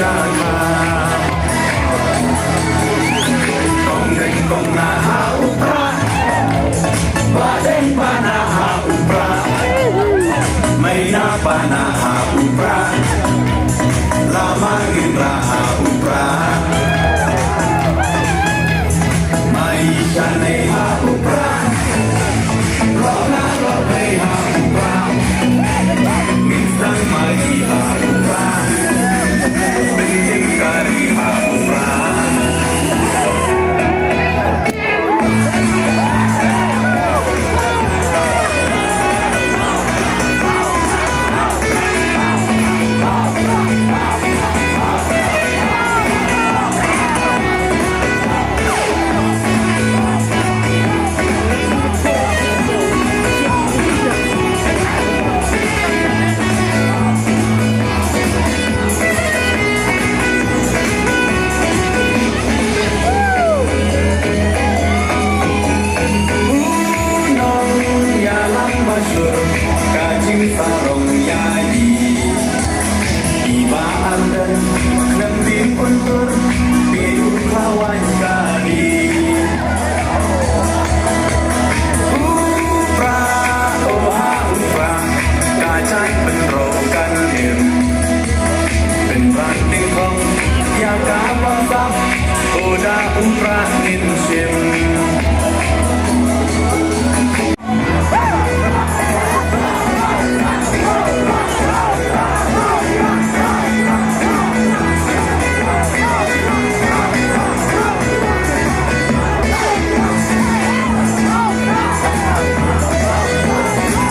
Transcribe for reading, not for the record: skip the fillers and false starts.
ราคากองเร่งกองนาหาอุปราบาเด้งบานาหาอุปราไม่นาบานาหาอุปราลามากินราหาอุปราไม่ฉันในหาอุปรารอนะรอให้หาอุปรามิสังไม่หาอุปราเป็นเด็กการิหาอุปราKajing sarong yayi Iba andan Nembing untur Biru kawan kali Upra Oha upra Kacan penrokan im Ben banding kong Ya kapal sap Oda upra nin sim